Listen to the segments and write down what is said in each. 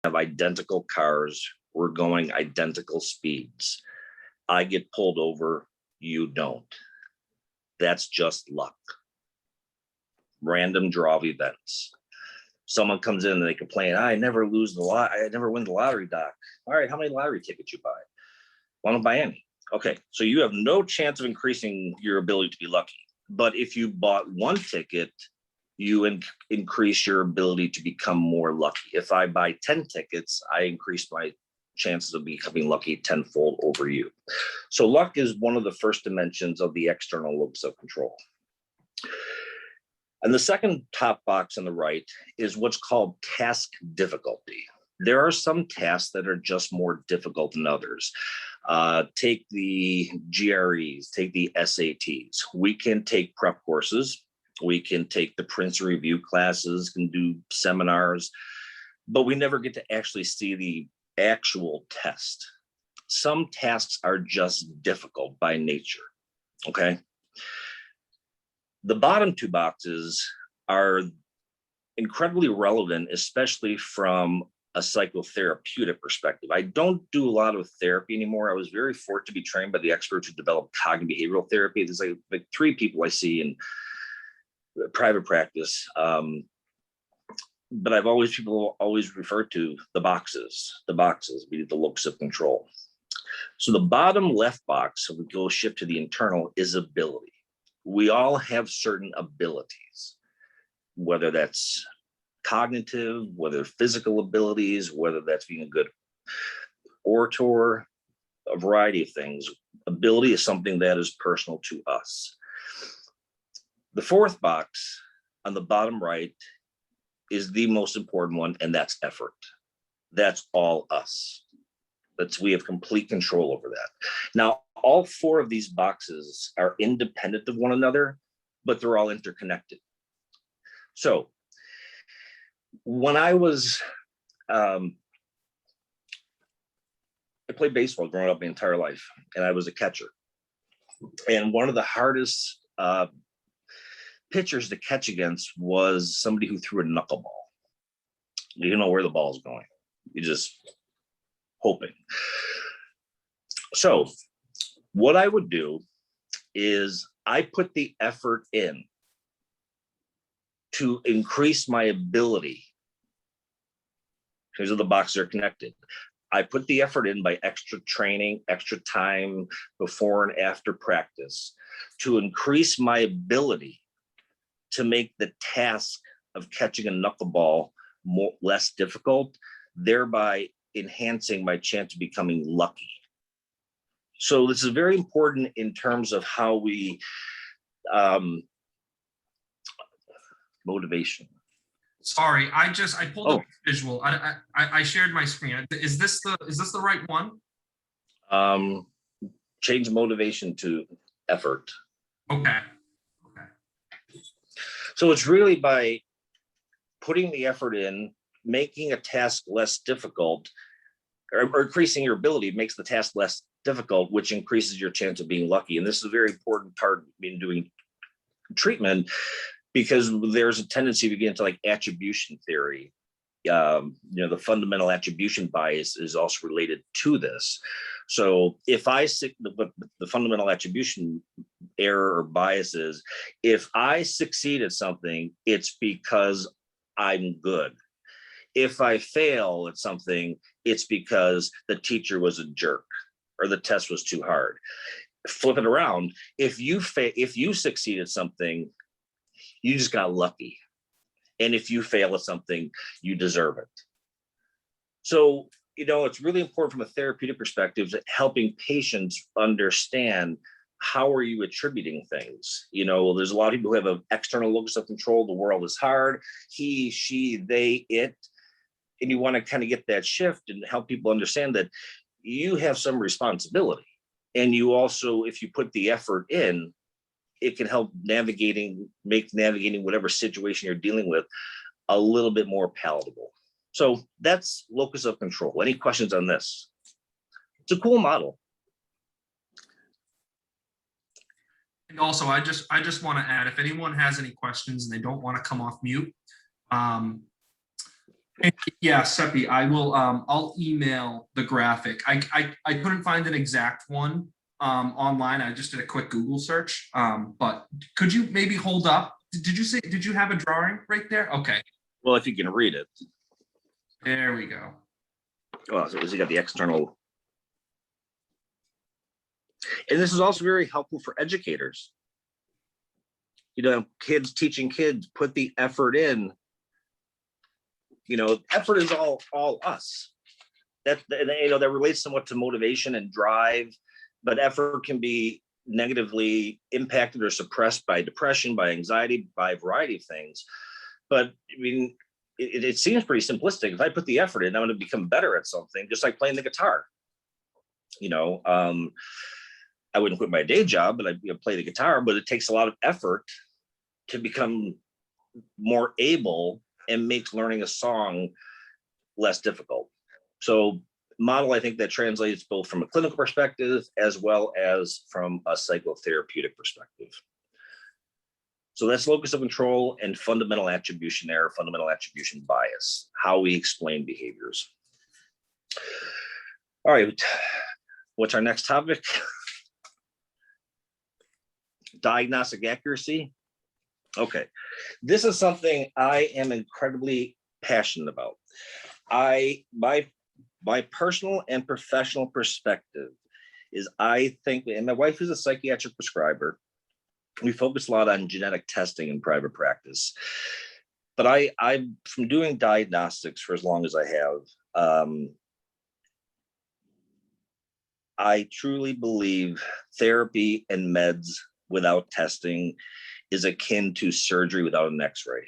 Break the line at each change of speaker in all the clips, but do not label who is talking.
have identical cars. We're going identical speeds. I get pulled over, you don't. That's just luck. Random draw of events. Someone comes in and they complain, I never lose the lot. I never win the lottery, doc. All right, how many lottery tickets you buy? Well, I don't buy any. Okay, so you have no chance of increasing your ability to be lucky. But if you bought one ticket, you increase your ability to become more lucky. If I buy 10 tickets, I increase my chances of becoming lucky tenfold over you. So luck is one of the first dimensions of the external locus of control. And the second top box on the right is what's called task difficulty. There are some tasks that are just more difficult than others. Take the GREs, take the SATs. We can take prep courses. We can take the Prince review classes, can do seminars, but we never get to actually see the actual test. Some tasks are just difficult by nature, okay? The bottom two boxes are incredibly relevant, especially from a psychotherapeutic perspective. I don't do a lot of therapy anymore. I was very fortunate to be trained by the experts who developed cognitive behavioral therapy. There's like 3 people I see in private practice. But people always refer to the boxes, be the locus of control. So the bottom left box, so we go shift to the internal, is ability. We all have certain abilities, whether that's cognitive, whether physical abilities, whether that's being a good orator, a variety of things. Ability is something that is personal to us. The fourth box on the bottom right is the most important one, and that's effort. That's all us. We have complete control over that. Now, all 4 of these boxes are independent of one another, but they're all interconnected. So when I was, I played baseball growing up my entire life, and I was a catcher. And one of the hardest pitchers to catch against was somebody who threw a knuckleball. You don't know where the ball's going. You just hoping. So what I would do is I put the effort in to increase my ability. Because the boxes are connected. I put the effort in by extra training, extra time before and after practice to increase my ability to make the task of catching a knuckleball less difficult, thereby enhancing my chance of becoming lucky. So this is very important in terms of how we motivation.
Sorry, I pulled up a visual. I shared my screen. Is this the right one?
Change motivation to effort.
Okay.
So it's really by putting the effort in, making a task less difficult, or increasing your ability makes the task less difficult, which increases your chance of being lucky. And this is a very important part in doing treatment, because there's a tendency to get into like attribution theory. The fundamental attribution bias is also related to this. So if the fundamental attribution error or bias is, if I succeed at something, it's because I'm good. If I fail at something, it's because the teacher was a jerk or the test was too hard. Flip it around. If you succeed at something, you just got lucky. And if you fail at something, you deserve it. So, it's really important from a therapeutic perspective, helping patients understand how are you attributing things. There's a lot of people who have an external locus of control. The world is hard. He, she, they, it. And you want to kind of get that shift and help people understand that you have some responsibility. And you also, if you put the effort in, it can help make navigating whatever situation you're dealing with a little bit more palatable. So that's locus of control. Any questions on this? It's a cool model.
And also, I just want to add, if anyone has any questions and they don't want to come off mute, Yeah, Seppi, I will, I'll email the graphic. I couldn't find an exact one online. I just did a quick Google search. But could you maybe hold up? Did you have a drawing right there? Okay,
Well, if you can read it.
there we go.
Oh, so you got the external. And this is also very helpful for educators. You know, kids teaching kids, put the effort in. You know, effort is all us. That, you know, that relates somewhat to motivation and drive, but effort can be negatively impacted or suppressed by depression, by anxiety, by a variety of things. But I mean, it seems pretty simplistic. If I put the effort in, I'm going to become better at something, just like playing the guitar. You know, I wouldn't quit my day job, but I'd play the guitar, but it takes a lot of effort to become more able and make learning a song less difficult. So model, I think that translates both from a clinical perspective as well as from a psychotherapeutic perspective. So that's locus of control and fundamental attribution error, fundamental attribution bias, how we explain behaviors. All right, what's our next topic? Diagnostic accuracy. Okay, this is something I am incredibly passionate about. My personal and professional perspective is, I think, and my wife is a psychiatric prescriber, we focus a lot on genetic testing in private practice. But I from doing diagnostics for as long as I have, I truly believe therapy and meds without testing is akin to surgery without an X-ray.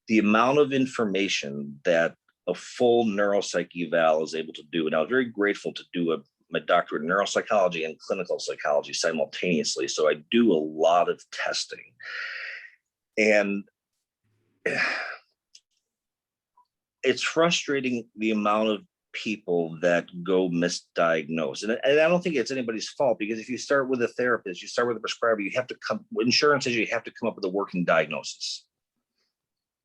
The amount of information that a full neuropsych eval is able to do, and I was very grateful to do my doctorate in neuropsychology and clinical psychology simultaneously. So I do a lot of testing. And it's frustrating the amount of people that go misdiagnosed. And I don't think it's anybody's fault, because if you start with a therapist, you start with a prescriber, you have to insurance says you have to come up with a working diagnosis.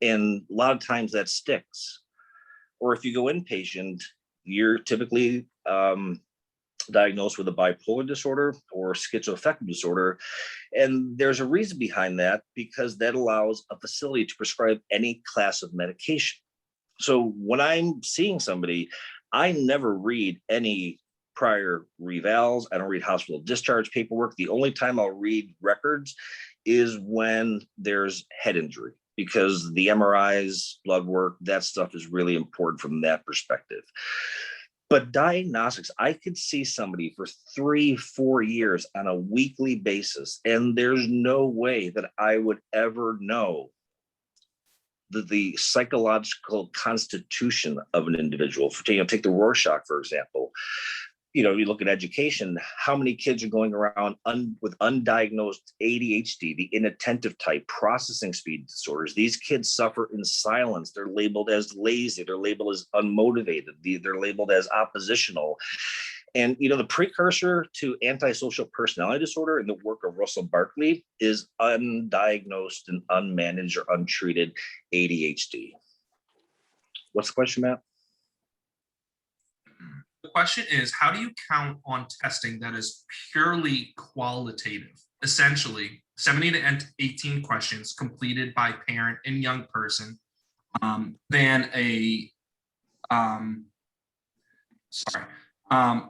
And a lot of times that sticks. Or if you go inpatient, you're typically diagnosed with a bipolar disorder or schizoaffective disorder. And there's a reason behind that, because that allows a facility to prescribe any class of medication. So when I'm seeing somebody, I never read any prior revals. I don't read hospital discharge paperwork. The only time I'll read records is when there's head injury, because the MRIs, blood work, that stuff is really important from that perspective. But diagnostics, I could see somebody for 3-4 years on a weekly basis, and there's no way that I would ever know the psychological constitution of an individual. Take the Rorschach, for example. You look at education, how many kids are going around with undiagnosed ADHD, the inattentive type, processing speed disorders. These kids suffer in silence. They're labeled as lazy. They're labeled as unmotivated. They're labeled as oppositional. And, the precursor to antisocial personality disorder in the work of Russell Barkley is undiagnosed and unmanaged or untreated ADHD. What's the question, Matt?
The question is, how do you count on testing that is purely qualitative? Essentially, 70 to 18 questions completed by parent and young person,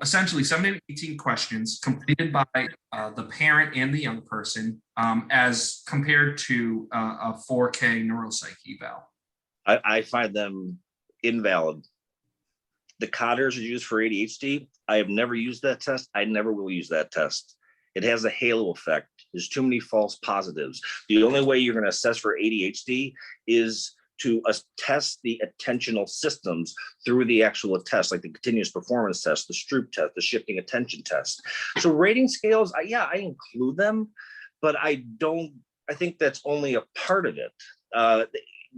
essentially 70 to 18 questions completed by the parent and the young person, as compared to a 4K neuropsych eval.
I find them invalid. The Cotters are used for ADHD. I have never used that test. I never will use that test. It has a halo effect. There's too many false positives. The only way you're going to assess for ADHD is to test the attentional systems through the actual test, like the continuous performance test, the Stroop test, the shifting attention test. So rating scales, I include them, but I think that's only a part of it.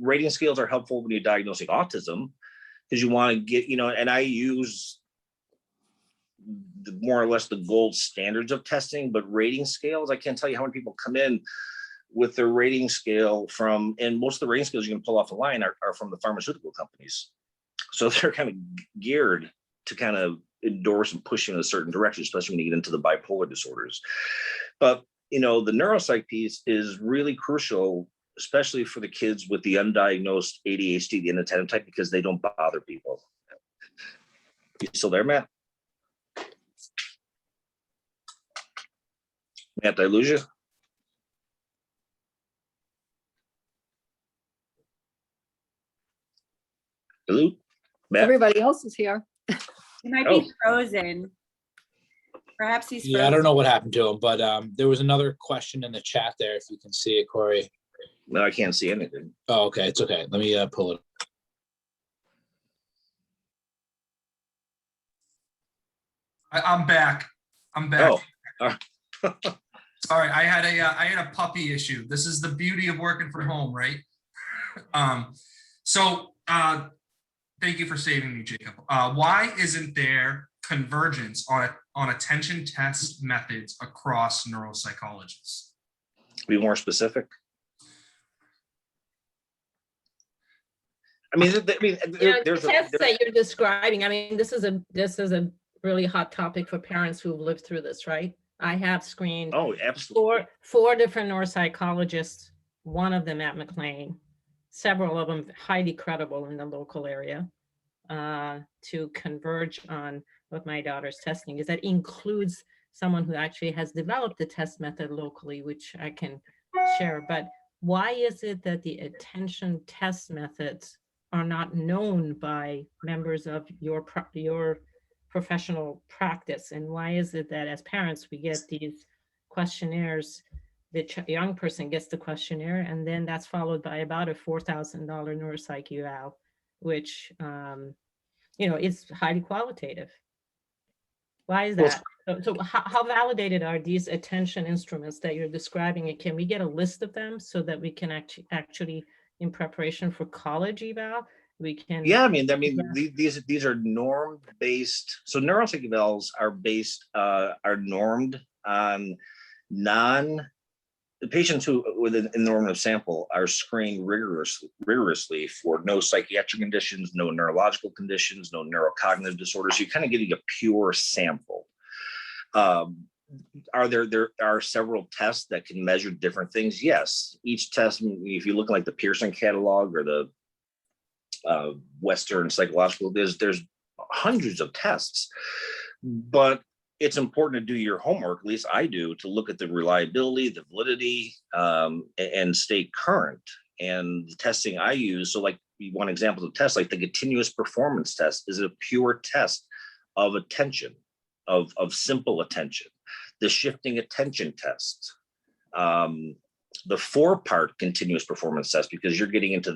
Rating scales are helpful when you're diagnosing autism, because you want to get, and I use more or less the gold standards of testing, but rating scales, I can't tell you how many people come in with their rating scale from, and most of the rating scales you can pull off the line are from the pharmaceutical companies. So they're kind of geared to kind of endorse and push in a certain direction, especially when you get into the bipolar disorders. But, the neuropsych piece is really crucial, especially for the kids with the undiagnosed ADHD, the inattentive type, because they don't bother people. You still there, Matt? Matt, did I lose you? Hello? Matt?
Everybody else is here.
He might be frozen. Perhaps he's frozen.
Yeah, I don't know what happened to him, but there was another question in the chat there, if you can see it, Corey.
No, I can't see anything.
Oh, okay, it's okay. Let me pull it.
I'm back. I'm back.
Oh,
Sorry, I had a puppy issue. This is the beauty of working from home, right? Thank you for saving me, Jacob. Why isn't there convergence on attention test methods across neuropsychologists?
be more specific. I mean, there's
the tests that you're describing. I mean, this is a really hot topic for parents who've lived through this, right? I have screened
absolutely
four different neuropsychologists, one of them at McLean, several of them highly credible in the local area, to converge on what my daughter's testing is. That includes someone who actually has developed the test method locally, which I can share. But why is it that the attention test methods are not known by members of your professional practice? And why is it that as parents, we get these questionnaires, the young person gets the questionnaire, and then that's followed by about a $4,000 neuropsych eval, which, is highly qualitative. Why is that? So how validated are these attention instruments that you're describing? And can we get a list of them so that we can actually, in preparation for college eval, we can?
Yeah, I mean, these are norm-based. So neuropsych evals are normed on the patients who within the normative sample are screened rigorously for no psychiatric conditions, no neurological conditions, no neurocognitive disorders. So you're kind of getting a pure sample. There are several tests that can measure different things. Yes, each test, if you look like the Pearson catalog or the Western psychological, there's hundreds of tests, but it's important to do your homework, at least I do, to look at the reliability, the validity, and stay current. And the testing I use, so like one example of test, like the continuous performance test, is a pure test of attention, of simple attention. The shifting attention test, the 4-part continuous performance test, because you're getting into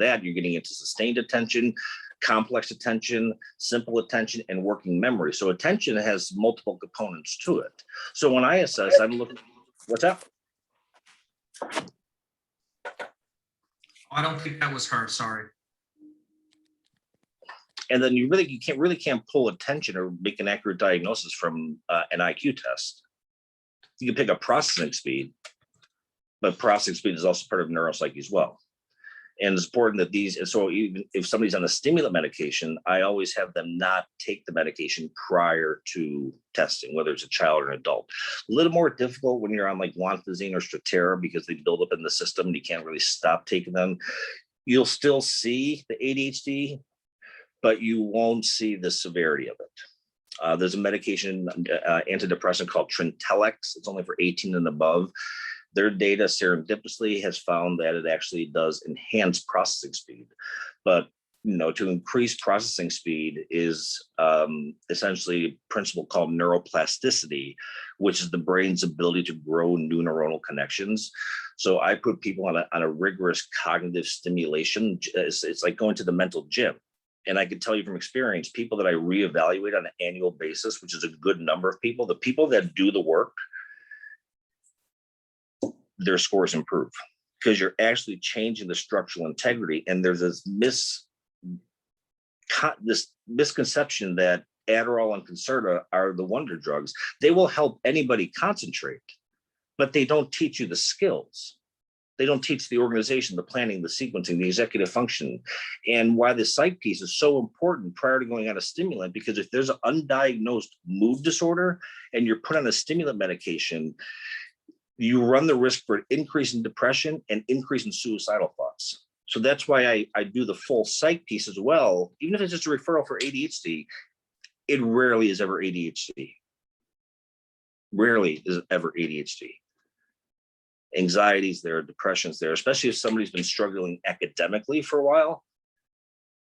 sustained attention, complex attention, simple attention, and working memory. So attention has multiple components to it. So when I assess, I'm looking, what's up?
I don't think that was her, sorry.
And then you can't pull attention or make an accurate diagnosis from an IQ test. You can pick up processing speed, but processing speed is also part of neuropsych as well. And it's important that so even if somebody's on a stimulant medication, I always have them not take the medication prior to testing, whether it's a child or an adult. A little more difficult when you're on like lanfeazine or Strattera, because they build up in the system and you can't really stop taking them. You'll still see the ADHD, but you won't see the severity of it. There's a medication, antidepressant called Trintellix. It's only for 18 and above. Their data serendipitously has found that it actually does enhance processing speed. But to increase processing speed is essentially a principle called neuroplasticity, which is the brain's ability to grow new neuronal connections. So I put people on a rigorous cognitive stimulation. It's like going to the mental gym. And I can tell you from experience, people that I reevaluate on an annual basis, which is a good number of people, the people that do the work, their scores improve, because you're actually changing the structural integrity. And there's this misconception that Adderall and Concerta are the wonder drugs. They will help anybody concentrate, but they don't teach you the skills. They don't teach the organization, the planning, the sequencing, the executive function, and why the psych piece is so important prior to going on a stimulant, because if there's an undiagnosed mood disorder and you're put on a stimulant medication, you run the risk for an increase in depression and increase in suicidal thoughts. So that's why I do the full psych piece as well. Even if it's just a referral for ADHD, it rarely is ever ADHD. Rarely is ever ADHD. Anxiety's there, depression's there, especially if somebody's been struggling academically for a while.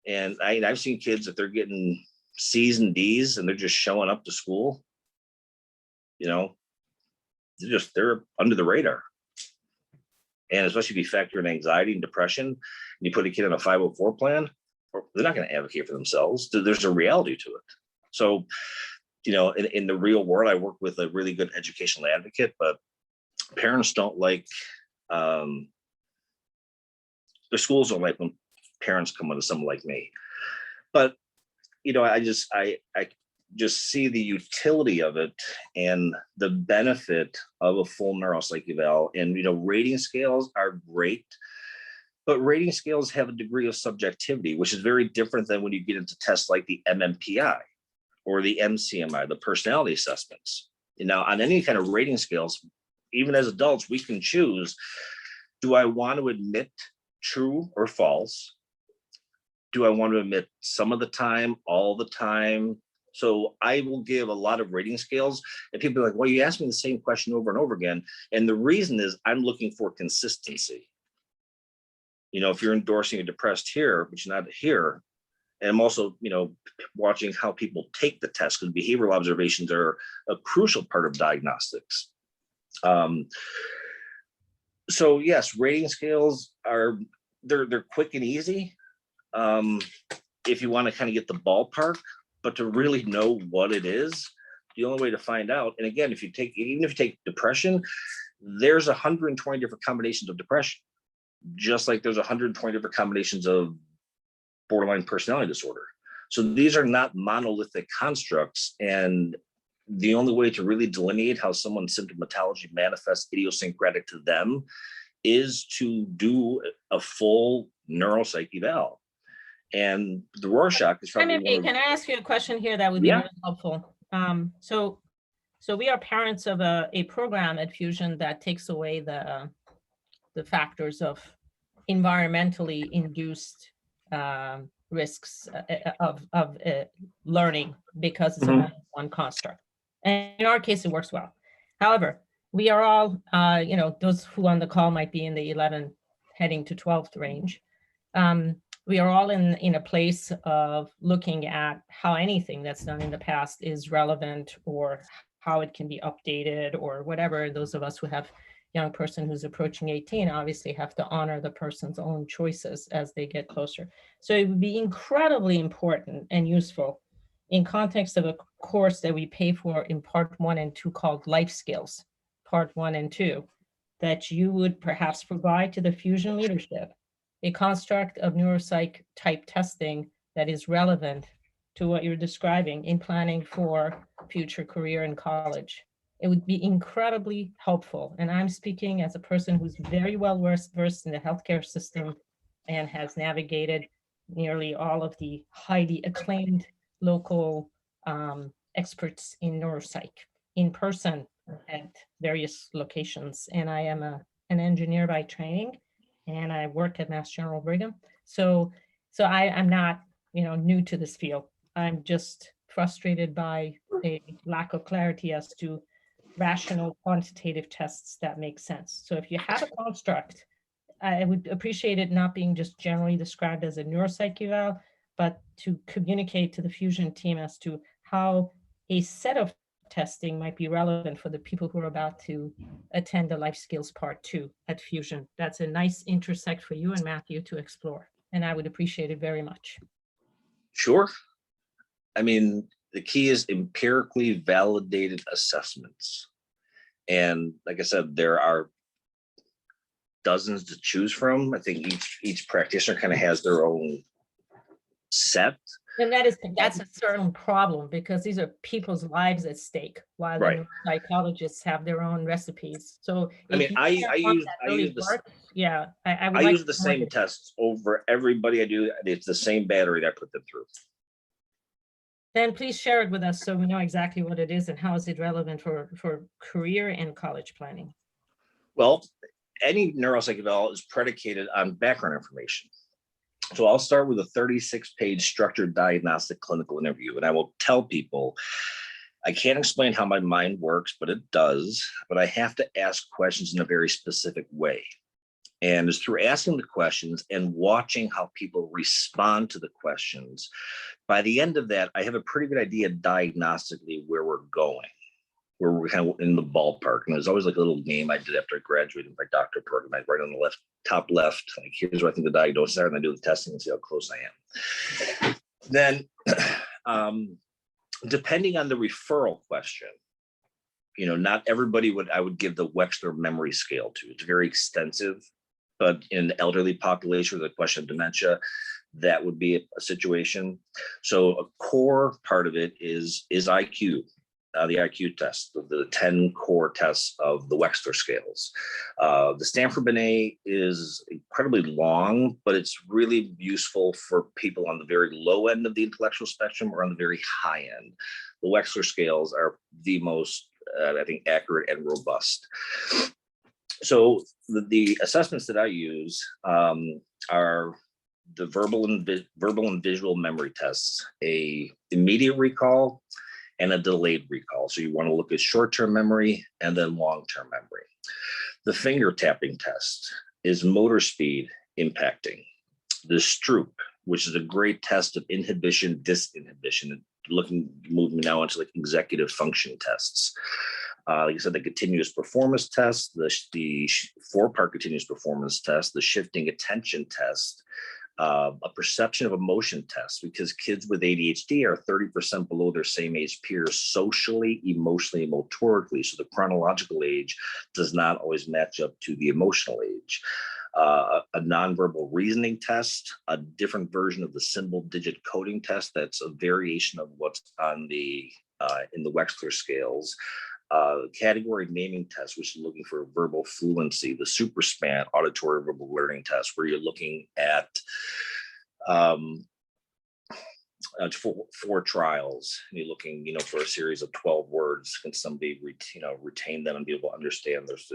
And I've seen kids that they're getting C's and D's and they're just showing up to school. You know, they're under the radar. And especially if you factor in anxiety and depression, and you put a kid on a 504 plan, they're not going to advocate for themselves. There's a reality to it. So, you know, in the real world, I work with a really good educational advocate, but parents don't like, the schools don't like when parents come to someone like me. But, you know, I just see the utility of it and the benefit of a full neuropsych eval. And, you know, rating scales are great, but rating scales have a degree of subjectivity, which is very different than when you get into tests like the MMPI or the MCMI, the personality assessments. You know, on any kind of rating scales, even as adults, we can choose, do I want to admit true or false? Do I want to admit some of the time, all the time? So I will give a lot of rating scales, and people are like, well, you asked me the same question over and over again. And the reason is I'm looking for consistency. You know, if you're endorsing a depressed here, but you're not here. And I'm also, you know, watching how people take the test, because behavioral observations are a crucial part of diagnostics. So yes, rating scales are, they're quick and easy. If you want to kind of get the ballpark, but to really know what it is, the only way to find out. And again, even if you take depression, there's 120 different combinations of depression, just like there's 120 different combinations of borderline personality disorder. So these are not monolithic constructs. And the only way to really delineate how someone's symptomatology manifests idiosyncratic to them is to do a full neuropsych eval. And the Rorschach is probably
Can I ask you a question here that would be really helpful? So we are parents of a program at Fusion that takes away the factors of environmentally induced risks of learning because it's a one construct. And in our case, it works well. However, we are all, you know, those who on the call might be in the 11 heading to 12th range. We are all in a place of looking at how anything that's done in the past is relevant, or how it can be updated, or whatever. Those of us who have young person who's approaching 18 obviously have to honor the person's own choices as they get closer. So it would be incredibly important and useful in context of a course that we pay for in part 1 and 2 called Life Skills, part 1 and 2, that you would perhaps provide to the Fusion leadership a construct of neuropsych type testing that is relevant to what you're describing in planning for future career in college. It would be incredibly helpful. And I'm speaking as a person who's very well versed in the healthcare system and has navigated nearly all of the highly acclaimed local experts in neuropsych in person at various locations. And I am an engineer by training, and I work at Mass General Brigham. So I'm not, you know, new to this field. I'm just frustrated by a lack of clarity as to rational quantitative tests that make sense. So if you have a construct, I would appreciate it not being just generally described as a neuropsych eval, but to communicate to the Fusion team as to how a set of testing might be relevant for the people who are about to attend the Life Skills Part 2 at Fusion. That's a nice intersect for you and Matthew to explore, and I would appreciate it very much.
Sure. I mean, the key is empirically validated assessments. And like I said, there are dozens to choose from. I think each practitioner kind of has their own set.
And that's a certain problem because these are people's lives at stake while the
Right.
psychologists have their own recipes. So
I mean,
if you
I
have one
use
that
I
really
use this
works, yeah, I would
I
like
use the
to know
same
it.
tests over everybody I do. It's the same battery that I put them through.
Then please share it with us so we know exactly what it is and how is it relevant for career and college planning.
Well, any neuropsych eval is predicated on background information. So I'll start with a 36-page structured diagnostic clinical interview, and I will tell people, I can't explain how my mind works, but it does, but I have to ask questions in a very specific way. And it's through asking the questions and watching how people respond to the questions. By the end of that, I have a pretty good idea diagnostically where we're going, where we're kind of in the ballpark. And there's always like a little game I did after I graduated my doctorate program. I write on the left, top left, like here's what I think the diagnosis are, and I do the testing and see how close I am. Then, depending on the referral question, not everybody I would give the Wechsler memory scale to. It's very extensive, but in the elderly population with a question of dementia, that would be a situation. So a core part of it is IQ, the IQ test, the 10 core tests of the Wechsler scales. The Stanford Binet is incredibly long, but it's really useful for people on the very low end of the intellectual spectrum or on the very high end. The Wechsler scales are the most, I think, accurate and robust. So the assessments that I use are the verbal and visual memory tests, a immediate recall and a delayed recall. So you want to look at short-term memory and then long-term memory. The finger tapping test is motor speed impacting. The Stroop, which is a great test of inhibition, disinhibition, moving now into like executive function tests. Like I said, the continuous performance test, the 4-part continuous performance test, the shifting attention test, a perception of emotion test, because kids with ADHD are 30% below their same age peers socially, emotionally, and motorically. So the chronological age does not always match up to the emotional age. A nonverbal reasoning test, a different version of the symbol digit coding test. That's a variation of what's on the in the Wechsler scales. Category naming test, which is looking for verbal fluency. The SuperSpan auditory verbal learning test, where you're looking at 4 trials, and you're looking, for a series of 12 words. Can somebody, retain them and be able to understand? There's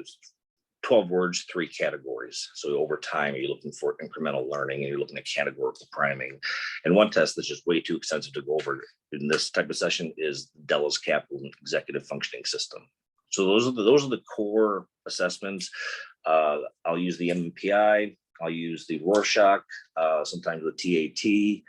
12 words, 3 categories. So over time, you're looking for incremental learning, and you're looking at categorical priming. And one test that's just way too extensive to go over in this type of session is Della's Kaplan executive functioning system. So those are the core assessments. I'll use the MMPI. I'll use the Rorschach, sometimes the TAT.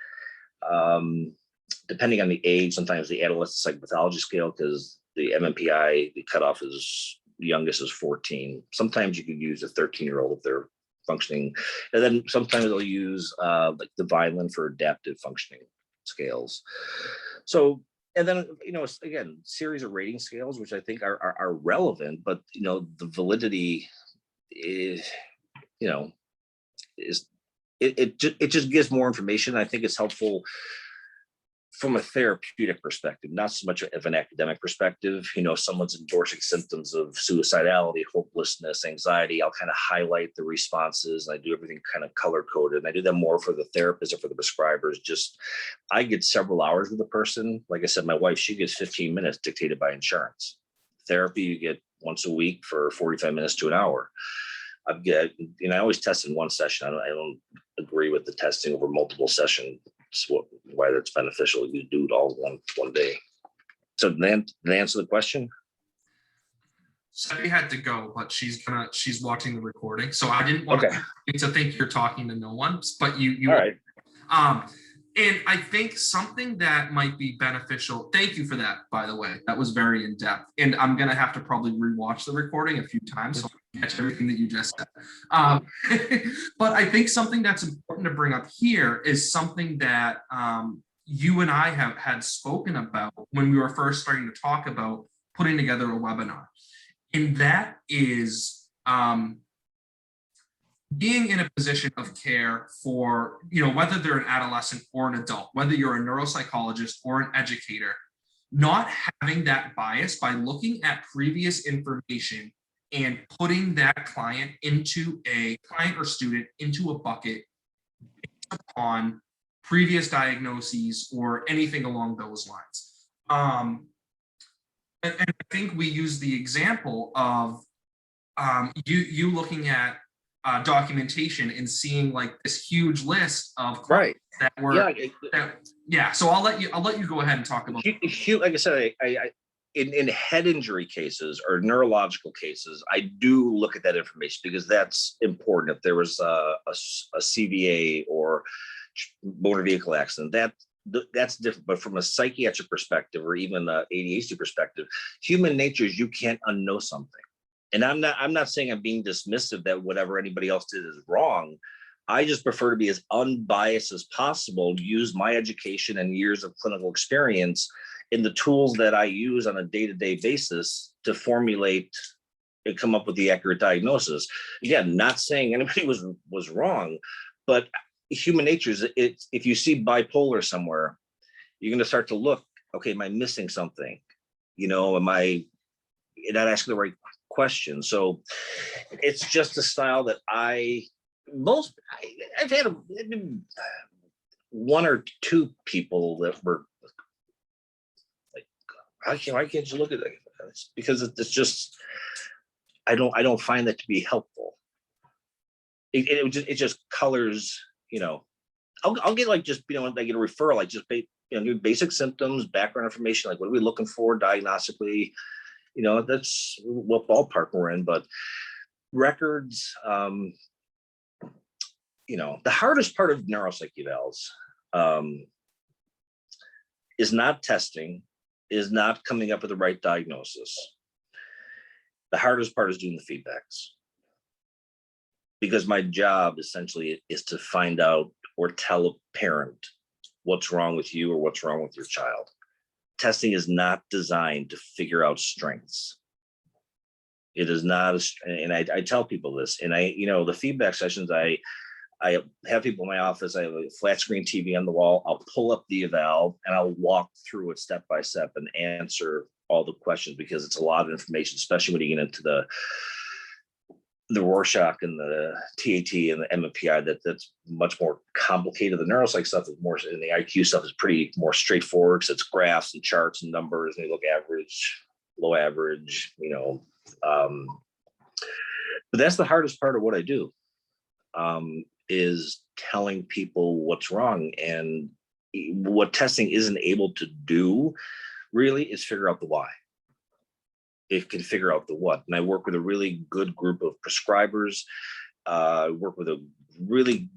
Depending on the age, sometimes the adolescent psychopathology scale, because the MMPI, the cutoff is the youngest is 14. Sometimes you can use a 13-year-old if they're functioning. And then sometimes they'll use like the Vineland for adaptive functioning scales. So, and then, again, series of rating scales, which I think are relevant, but, the validity is, it just gives more information. I think it's helpful from a therapeutic perspective, not so much of an academic perspective. Someone's endorsing symptoms of suicidality, hopelessness, anxiety, I'll kind of highlight the responses. I do everything kind of color coded, and I do that more for the therapist or for the prescribers. I get several hours with a person. Like I said, my wife, she gets 15 minutes dictated by insurance. Therapy, you get once a week for 45 minutes to an hour. I always test in one session. I don't agree with the testing over multiple sessions. Why that's beneficial. You do it all one day. So then, answer the question.
Sebby had to go, but she's watching the recording. So I didn't want to think you're talking to no one, but you.
All right.
And I think something that might be beneficial. Thank you for that, by the way. That was very in depth, and I'm gonna have to probably rewatch the recording a few times so I can catch everything that you just said. But I think something that's important to bring up here is something that you and I had spoken about when we were first starting to talk about putting together a webinar, and that is being in a position of care for, whether they're an adolescent or an adult, whether you're a neuropsychologist or an educator, not having that bias by looking at previous information and putting that client or student into a bucket based upon previous diagnoses or anything along those lines. And I think we use the example of you looking at documentation and seeing like this huge list of
Right.
that were yeah. So I'll let you go ahead and talk about
Like I said, in head injury cases or neurological cases, I do look at that information because that's important. If there was a CVA or motor vehicle accident, that's different. But from a psychiatric perspective or even a ADHD perspective, human nature is you can't unknow something. And I'm not saying I'm being dismissive that whatever anybody else did is wrong. I just prefer to be as unbiased as possible, use my education and years of clinical experience in the tools that I use on a day-to-day basis to formulate and come up with the accurate diagnosis. Again, not saying anybody was wrong, but human nature is if you see bipolar somewhere, you're going to start to look, okay, am I missing something? Am I not asking the right question? So it's just a style that I've had one or two people that were like, why can't you look at that? It's because it's just, I don't find that to be helpful. It just colors, I'll get like just, I get a referral, like just basic symptoms, background information, like what are we looking for diagnostically? That's what ballpark we're in, but records, the hardest part of neuropsych evals is not testing, is not coming up with the right diagnosis. The hardest part is doing the feedbacks. Because my job essentially is to find out or tell a parent what's wrong with you or what's wrong with your child. Testing is not designed to figure out strengths. It is not, and I tell people this, and the feedback sessions, I have people in my office, I have a flat screen TV on the wall, I'll pull up the eval and I'll walk through it step by step and answer all the questions because it's a lot of information, especially when you get into the Rorschach and the TAT and the MMPI, that's much more complicated. The neuropsych stuff is more, and the IQ stuff is pretty more straightforward. So it's graphs and charts and numbers, and you look average, low average, but that's the hardest part of what I do, is telling people what's wrong. And what testing isn't able to do really is figure out the why. It can figure out the what. And I work with a really good group of prescribers. I work with a really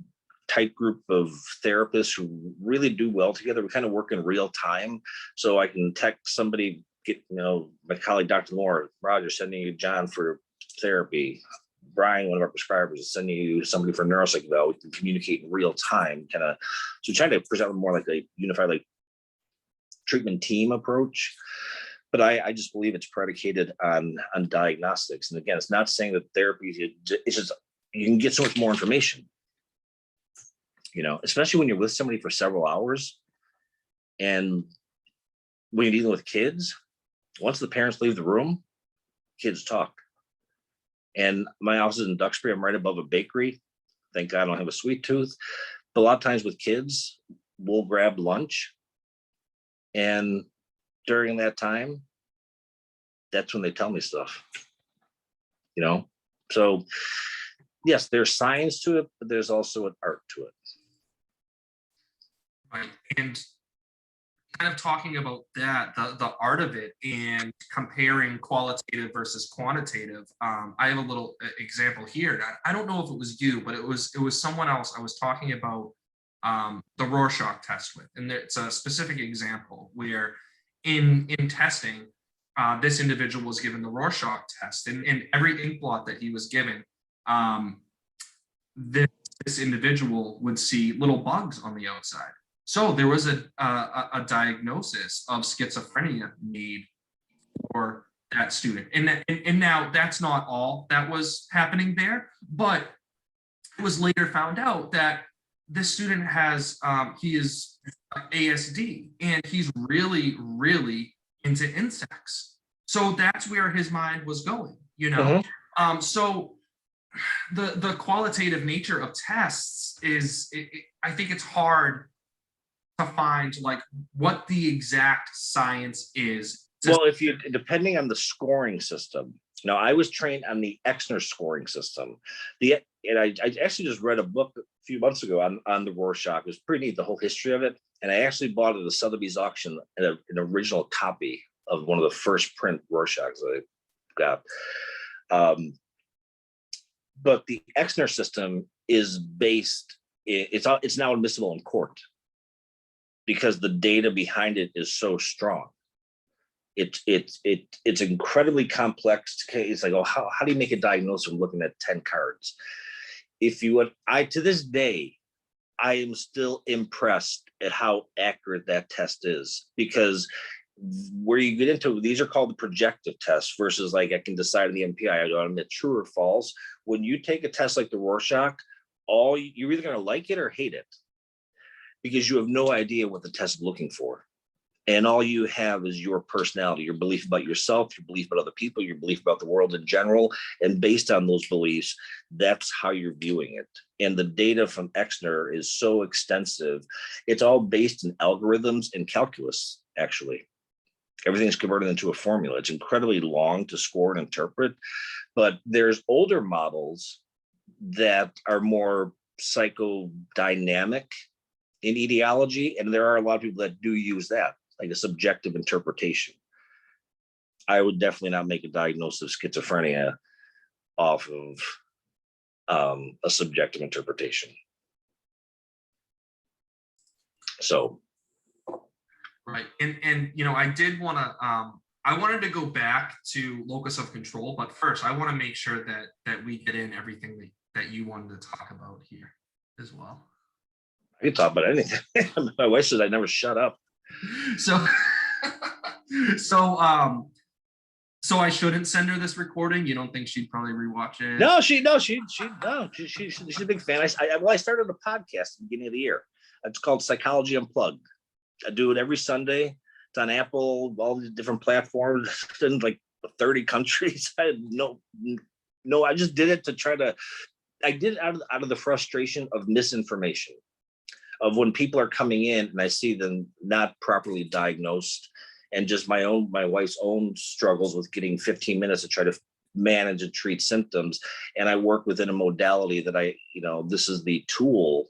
tight group of therapists who really do well together. We kind of work in real time. So I can text somebody, my colleague, Dr. Moore, Roger, sending you John for therapy. Brian, one of our prescribers, is sending you somebody for neuropsych eval. We can communicate in real time, so try to present more like a unified, like treatment team approach. But I just believe it's predicated on diagnostics. And again, it's not saying that therapy, it's just, you can get so much more information, especially when you're with somebody for several hours. And when you're dealing with kids, once the parents leave the room, kids talk. And my office is in Duxbury. I'm right above a bakery. Thank God I don't have a sweet tooth. But a lot of times with kids, we'll grab lunch. And during that time, that's when they tell me stuff, So yes, there's science to it, but there's also an art to it.
Right. And kind of talking about that, the art of it and comparing qualitative versus quantitative. I have a little example here. I don't know if it was you, but it was someone else I was talking about the Rorschach test with. And it's a specific example where in testing, this individual was given the Rorschach test, and every ink blot that he was given, this individual would see little bugs on the outside. So there was a diagnosis of schizophrenia made for that student. And now that's not all that was happening there, but it was later found out that this student has, he is ASD, and he's really, really into insects. So that's where his mind was going, you know? So the qualitative nature of tests is, I think it's hard to find like what the exact science is.
Well, if you, depending on the scoring system. Now, I was trained on the Exner scoring system. And I actually just read a book a few months ago on the Rorschach. It was pretty neat, the whole history of it. And I actually bought at a Sotheby's auction an original copy of one of the first print Rorschachs I got. But the Exner system is based, it's now admissible in court because the data behind it is so strong. It's incredibly complex. It's like, oh, how do you make a diagnosis from looking at 10 cards? If you would, to this day, I am still impressed at how accurate that test is, because where you get into, these are called the projective tests versus like I can decide in the MPI, I don't admit true or false. When you take a test like the Rorschach, you're either going to like it or hate it because you have no idea what the test is looking for. And all you have is your personality, your belief about yourself, your belief about other people, your belief about the world in general. And based on those beliefs, that's how you're viewing it. And the data from Exner is so extensive. It's all based in algorithms and calculus, actually. Everything's converted into a formula. It's incredibly long to score and interpret. But there's older models that are more psychodynamic in etiology. And there are a lot of people that do use that, like a subjective interpretation. I would definitely not make a diagnosis of schizophrenia off of a subjective interpretation. So.
Right, and you know, I did want to, I wanted to go back to Locus of Control, but first I want to make sure that we get in everything that you wanted to talk about here as well.
I can talk about anything. My wife says I never shut up.
So, so I shouldn't send her this recording. You don't think she'd probably rewatch it?
No, she's a big fan. I started a podcast at the beginning of the year. It's called Psychology Unplugged. I do it every Sunday. It's on Apple, all these different platforms in like 30 countries. I just did it to try to. I did it out of the frustration of misinformation, of when people are coming in and I see them not properly diagnosed, and just my wife's own struggles with getting 15 minutes to try to manage and treat symptoms. And I work within a modality that this is the tool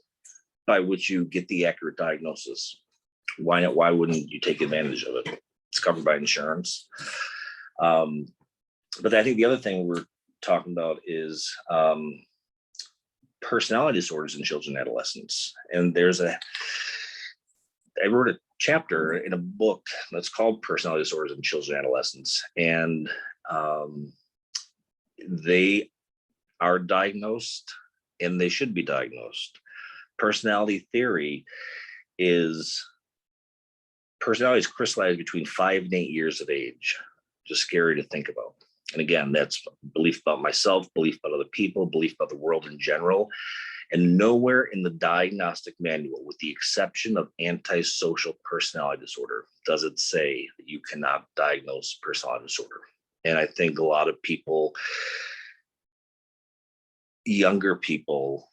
by which you get the accurate diagnosis. Why not? Why wouldn't you take advantage of it? It's covered by insurance. But I think the other thing we're talking about is personality disorders in children and adolescents. And I wrote a chapter in a book that's called Personality Disorders in Children and Adolescents. And they are diagnosed and they should be diagnosed. Personality theory is crystallized between 5 and 8 years of age. Just scary to think about. And again, that's belief about myself, belief about other people, belief about the world in general. And nowhere in the diagnostic manual, with the exception of antisocial personality disorder, does it say that you cannot diagnose personality disorder. And I think a lot of people, younger people,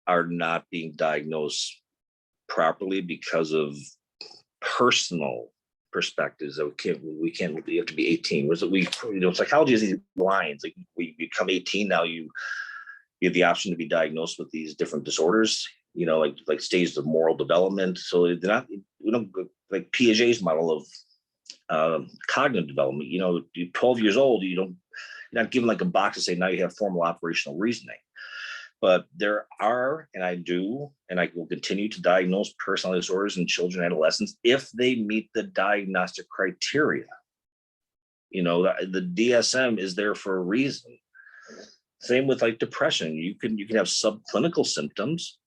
are not being diagnosed properly because of personal perspectives that we can't you have to be 18. Psychology has these lines, like we become 18 now, you have the option to be diagnosed with these different disorders, like stages of moral development. So they're not, like Piaget's model of cognitive development. You're 12 years old, you're not given like a box to say now you have formal operational reasoning. But there are, and I will continue to diagnose personality disorders in children and adolescents if they meet the diagnostic criteria. The DSM is there for a reason. Same with like depression. You can have subclinical symptoms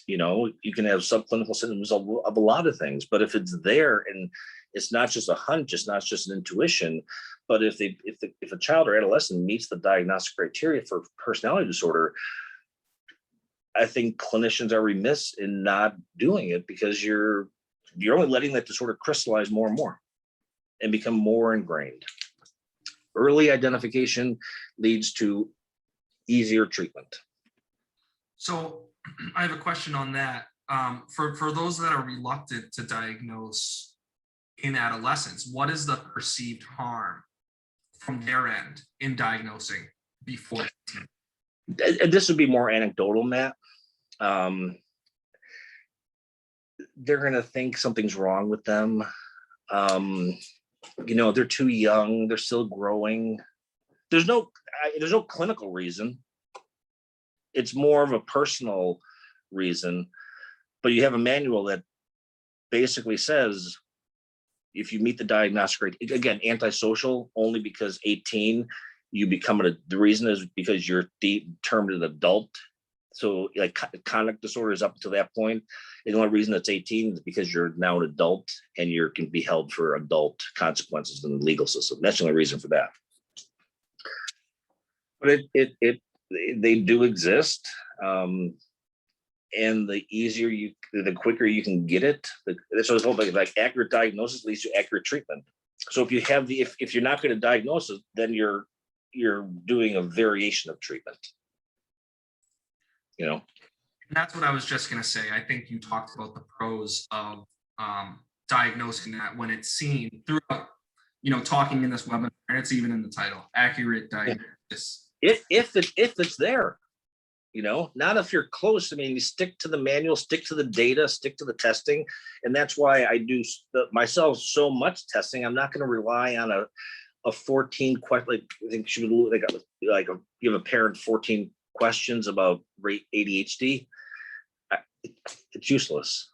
You can have subclinical symptoms of a lot of things, but if it's there and it's not just a hunch, it's not just an intuition, but if a child or adolescent meets the diagnostic criteria for personality disorder, I think clinicians are remiss in not doing it, because you're only letting that disorder crystallize more and more and become more ingrained. Early identification leads to easier treatment.
So I have a question on that. For those that are reluctant to diagnose in adolescence, what is the perceived harm from their end in diagnosing before 18?
And this would be more anecdotal, Matt. They're going to think something's wrong with them. They're too young. They're still growing. There's no clinical reason. It's more of a personal reason, but you have a manual that basically says if you meet the diagnostic rate, again, antisocial only because 18, you become the reason is because you're termed an adult. So like conduct disorders up to that point, the only reason it's 18 is because you're now an adult and you can be held for adult consequences in the legal system. That's the only reason for that. But they do exist. And the quicker you can get it, that's what it's called, like accurate diagnosis leads to accurate treatment. So if you have if you're not going to diagnose it, then you're doing a variation of treatment.
And that's what I was just going to say. I think you talked about the pros of diagnosing that when it's seen throughout, talking in this webinar, and it's even in the title, accurate diagnosis.
If it's there, not if you're close. I mean, you stick to the manual, stick to the data, stick to the testing. And that's why I do myself so much testing. I'm not going to rely on a 14 question. Like, I think give a parent 14 questions about ADHD. It's useless.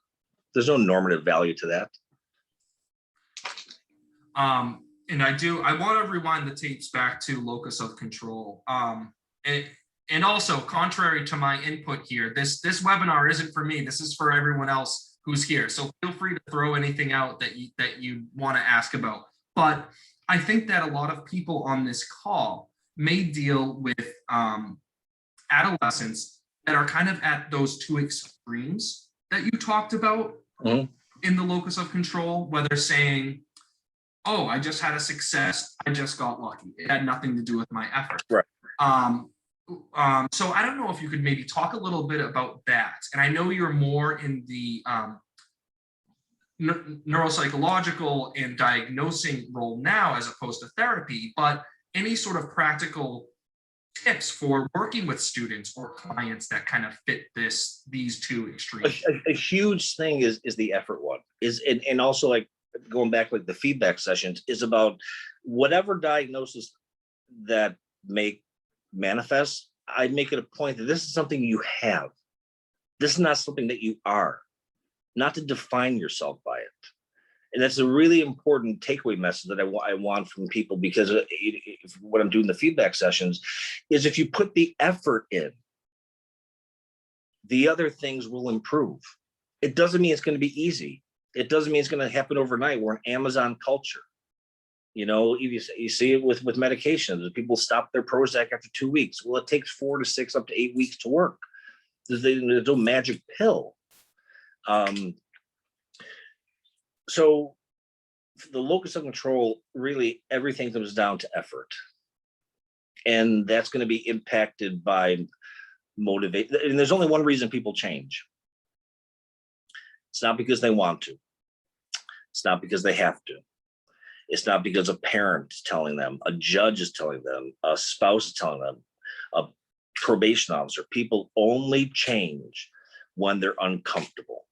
There's no normative value to that.
And I want to rewind the tapes back to Locus of Control. And also, contrary to my input here, this webinar isn't for me. This is for everyone else who's here. So feel free to throw anything out that you want to ask about. But I think that a lot of people on this call may deal with adolescents that are kind of at those two extremes that you talked about in the Locus of Control, where they're saying, oh, I just had a success, I just got lucky. It had nothing to do with my effort.
Right.
So I don't know if you could maybe talk a little bit about that. And I know you're more in the neuropsychological and diagnosing role now as opposed to therapy, but any sort of practical tips for working with students or clients that kind of fit these two extremes?
A huge thing is the effort one and also like going back like the feedback sessions is about whatever diagnosis that may manifest. I make it a point that this is something you have. This is not something that you are, not to define yourself by it. And that's a really important takeaway message that I want from people, because what I'm doing the feedback sessions is if you put the effort in, the other things will improve. It doesn't mean it's going to be easy. It doesn't mean it's going to happen overnight. We're an Amazon culture. You see it with medications. People stop their Prozac after 2 weeks. Well, it takes 4 to 6 up to 8 weeks to work. There's no magic pill. So the locus of control, really everything comes down to effort. And that's going to be impacted by motivation. And there's only one reason people change. It's not because they want to. It's not because they have to. It's not because a parent is telling them, a judge is telling them, a spouse is telling them, a probation officer. People only change when they're uncomfortable.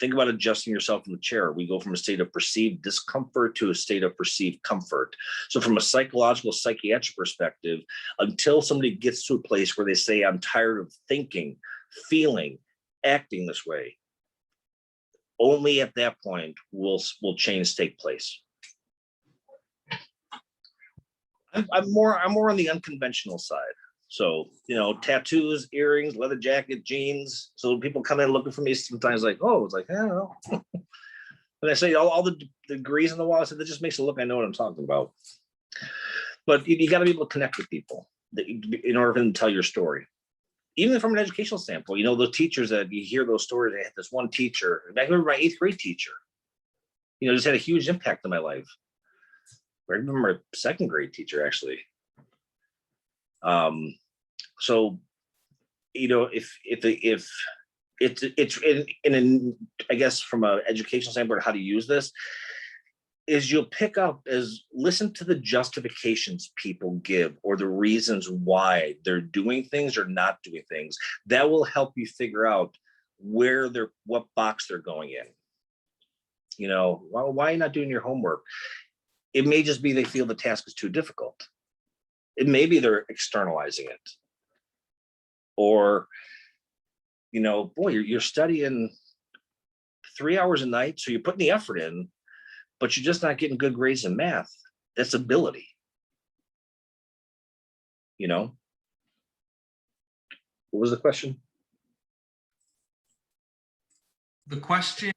Think about adjusting yourself in the chair. We go from a state of perceived discomfort to a state of perceived comfort. So from a psychological, psychiatric perspective, until somebody gets to a place where they say, I'm tired of thinking, feeling, acting this way, only at that point will change take place. I'm more on the unconventional side. So, tattoos, earrings, leather jacket, jeans. So people come in looking for me sometimes like, oh, it's like, I don't know. And I say all the degrees on the wall, I said, that just makes it look, I know what I'm talking about. But you got to be able to connect with people in order for them to tell your story. Even from an educational standpoint, the teachers that you hear those stories, I had this one teacher, I remember my 8th grade teacher, just had a huge impact on my life. I remember my 2nd grade teacher, actually. So, if it's in I guess from an educational standpoint, how to use this is you'll pick up listen to the justifications people give or the reasons why they're doing things or not doing things. That will help you figure out what box they're going in. Why are you not doing your homework? It may just be they feel the task is too difficult. It may be they're externalizing it. Or, boy, you're studying 3 hours a night, so you're putting the effort in, but you're just not getting good grades in math. That's ability. What was the question?
The question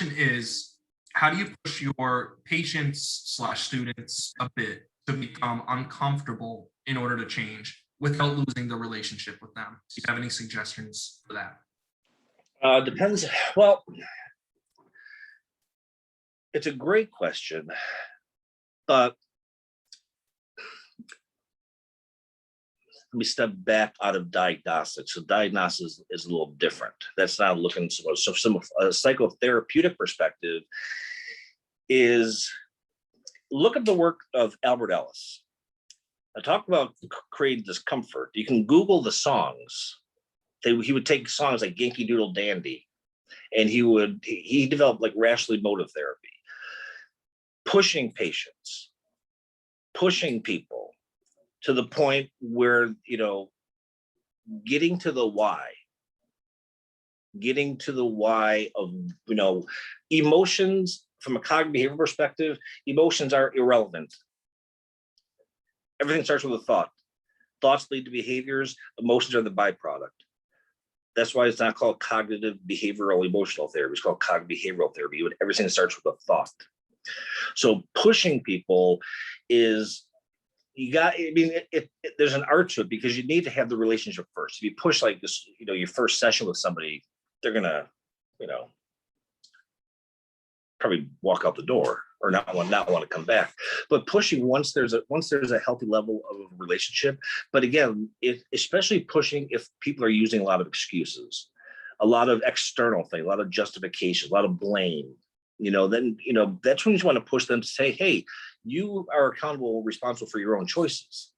is, how do you push your patients/students a bit to become uncomfortable in order to change without losing the relationship with them? Do you have any suggestions for that?
Depends. Well, it's a great question, but let me step back out of diagnostics. So diagnosis is a little different. That's not looking so from a psychotherapeutic perspective is look at the work of Albert Ellis. I talk about creating discomfort. You can Google the songs. He would take songs like Yankee Doodle Dandy, and he developed like rationally motive therapy, pushing patients, pushing people to the point where, getting to the why of, emotions from a cognitive behavior perspective, emotions are irrelevant. Everything starts with a thought. Thoughts lead to behaviors. Emotions are the byproduct. That's why it's not called cognitive behavioral emotional therapy. It's called cognitive behavioral therapy. Everything starts with a thought. So pushing people is, there's an art to it because you need to have the relationship first. If you push like this, your first session with somebody, they're gonna, probably walk out the door or not want to come back. But pushing once there's a healthy level of relationship. But again, especially pushing if people are using a lot of excuses, a lot of external things, a lot of justification, a lot of blame. Then that's when you want to push them to say, hey, you are accountable, responsible for your own choices.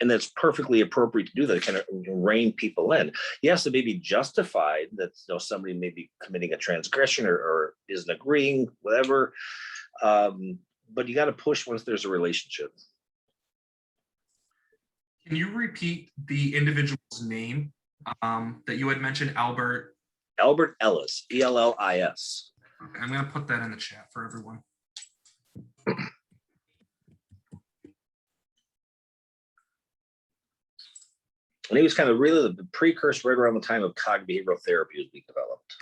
And that's perfectly appropriate to do that, kind of rein people in. Yes, it may be justified that somebody may be committing a transgression or isn't agreeing, whatever. But you got to push once there's a relationship.
Can you repeat the individual's name that you had mentioned, Albert?
Albert Ellis, Ellis.
Okay, I'm going to put that in the chat for everyone.
And he was kind of really the precursor right around the time of cognitive behavioral therapy was being developed.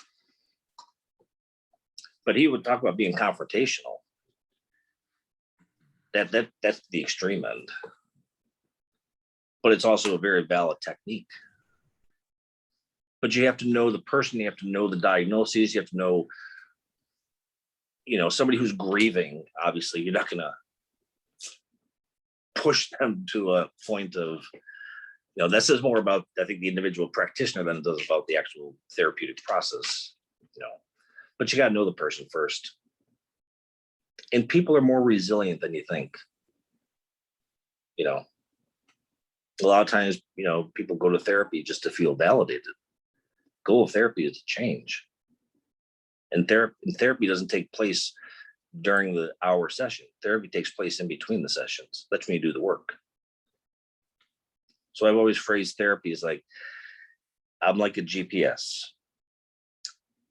But he would talk about being confrontational. That's the extreme end. But it's also a very valid technique. But you have to know the person, you have to know the diagnoses, you have to know, somebody who's grieving, obviously, you're not gonna push them to a point of, this is more about, I think, the individual practitioner than it does about the actual therapeutic process, but you got to know the person first. And people are more resilient than you think. A lot of times, people go to therapy just to feel validated. Goal of therapy is to change. And therapy doesn't take place during the hour session. Therapy takes place in between the sessions. That's when you do the work. So I've always phrased therapy as like, I'm like a GPS.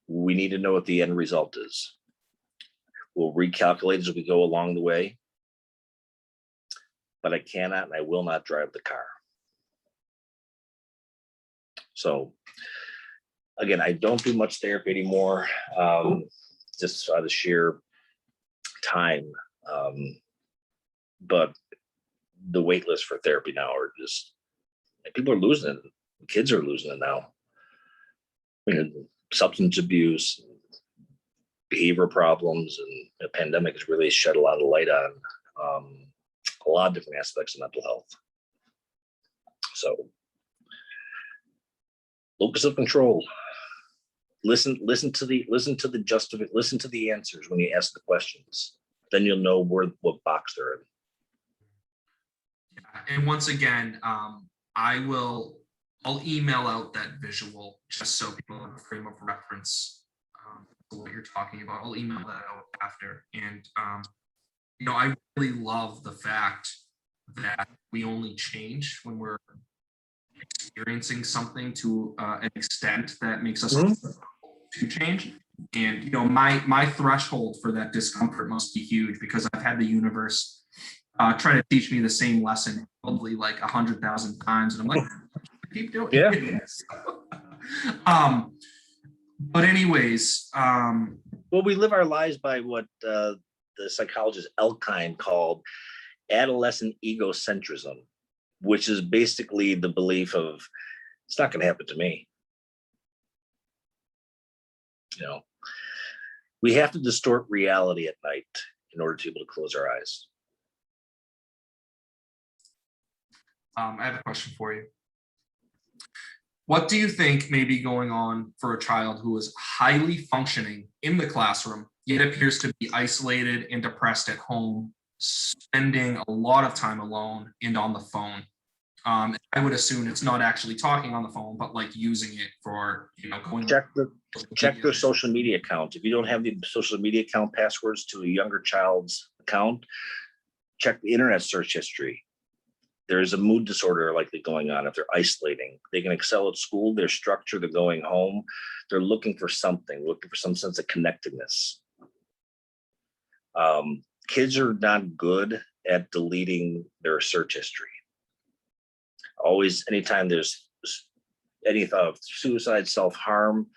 We need to know what the end result is. We'll recalculate as we go along the way. but I cannot and I will not drive the car. So again, I don't do much therapy anymore, just out of sheer time. But the wait list for therapy now are just, people are losing it. Kids are losing it now. I mean, substance abuse, behavior problems, and the pandemic has really shed a lot of light on a lot of different aspects of mental health. So, locus of control. Listen to the answers when you ask the questions. Then you'll know what box they're in.
And once again, I'll email out that visual just so people have a frame of reference for what you're talking about. I'll email that out after. And I really love the fact that we only change when we're experiencing something to an extent that makes us to change. And my threshold for that discomfort must be huge, because I've had the universe try to teach me the same lesson probably like 100,000 times, and I'm like, keep doing it. But anyways,
well, we live our lives by what the psychologist Elkine called adolescent egocentrism, which is basically the belief of, it's not going to happen to me. We have to distort reality at night in order to be able to close our eyes.
I have a question for you. What do you think may be going on for a child who is highly functioning in the classroom, yet appears to be isolated and depressed at home, spending a lot of time alone and on the phone? I would assume it's not actually talking on the phone, but like using it for, going.
Check their social media account. If you don't have the social media account passwords to a younger child's account, check the internet search history. There's a mood disorder likely going on if they're isolating. They can excel at school, their structure, they're going home. They're looking for something, looking for some sense of connectedness. Kids are not good at deleting their search history. Always, anytime there's any thought of suicide, self-harm,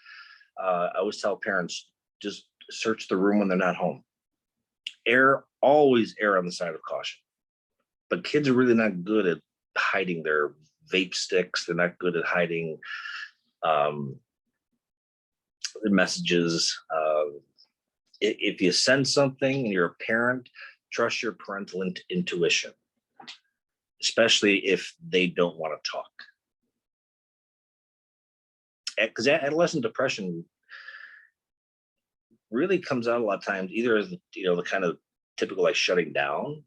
I always tell parents, just search the room when they're not home. Always err on the side of caution. But kids are really not good at hiding their vape sticks. They're not good at hiding the messages. If you send something and you're a parent, trust your parental intuition, especially if they don't want to talk. Because adolescent depression really comes out a lot of times either as the kind of typical like shutting down,